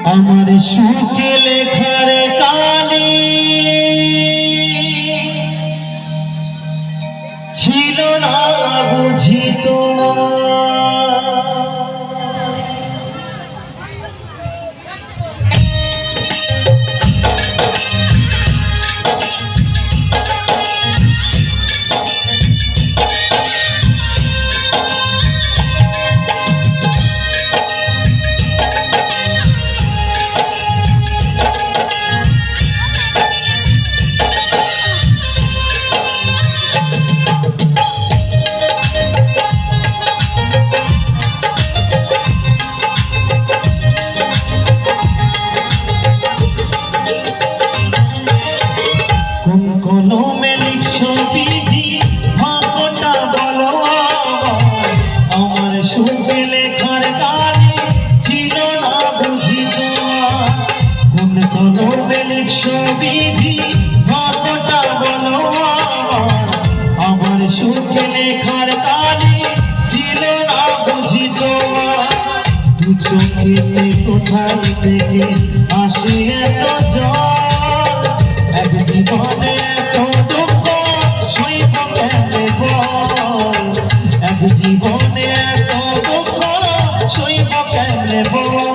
আমার সুখে লেখার কালি ছিল না বুঝি চোখেতে কোথায় থেকে আসে এত জল এক জীবনে এত দুঃখ সইব কেমনে বল এক জীবনে এত দুঃখ সইব কেমনে বল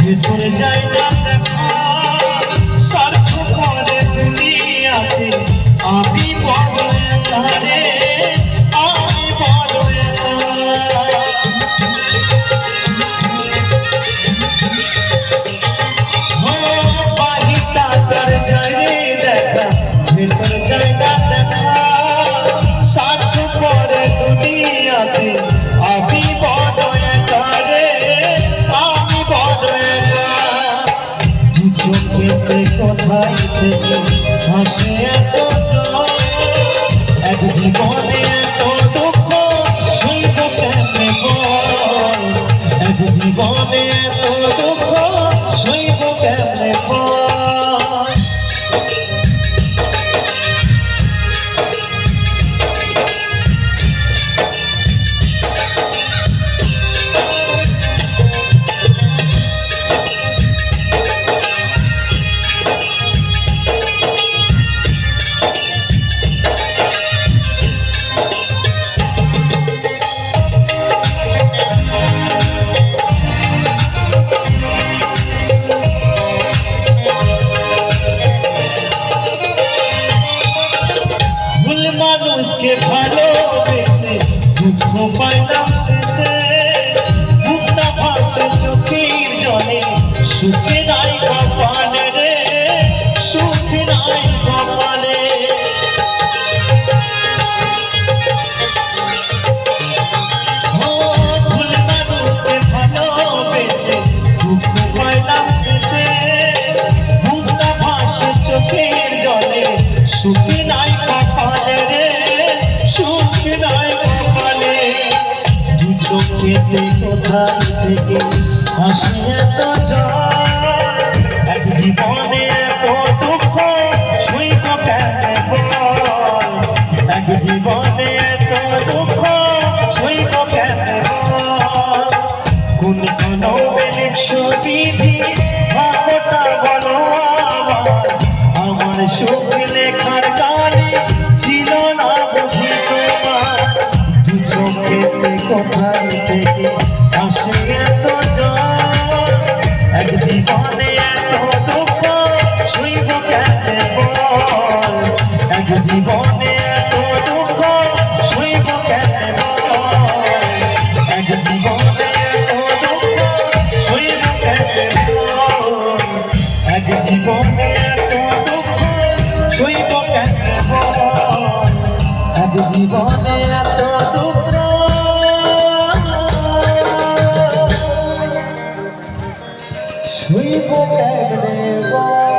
ভেতরে যাই না দেখা স্বার্থ পরে দুনিয়াতে আমি বড় একা রে আমি বড় একা বাহিরটা তার যাই রে দেখা ভেতরে যাই না দেখা স্বার্থ পরে দুনিয়াতে আমি বড় একা রে আমি বড় কোথায় থেকে হাসে এত এক জীবনে এত দুঃখ সইব কেমনে বল এক জীবনে এত দুঃখ সইব কেমনে বল মানুষকে ভালোবেসে দুঃখ পাইলাম শেষে বুকটা ভাসে চোখের জলে সুখে নাই কপালে রে সুখে নাই কপালে ভুল মানুষকে ভালোবেসে দুঃখ পাইলাম শেষে বুকটা ভাসে চোখের জলে সুখে নাই কপালে রে সুখে নাই কপালে দু চোখেতে কোথায় থেকে হাসি এত জল এক জীবনে এত দুঃখ সইব কেমনে বল এক জীবনে এত দুঃখ সইব কেমনে বল কোন কোন বিধি ভাবটা বলো আমার সুখ লেখার কালি ছিল না বুঝি তোমার দু চোখেতে কোথায় থেকে আসে এত জল এক জীবনে এত দুঃখ সইব কেমনে বল এক জীবনে এত দুঃখ সইব কেমনে বল এক জীবনে এত দুঃখ সইব কেমনে বল এক জীবনে এত দুঃখ সইব কেমনে বল এক জীবনে এত দুঃখ সইব কেমনে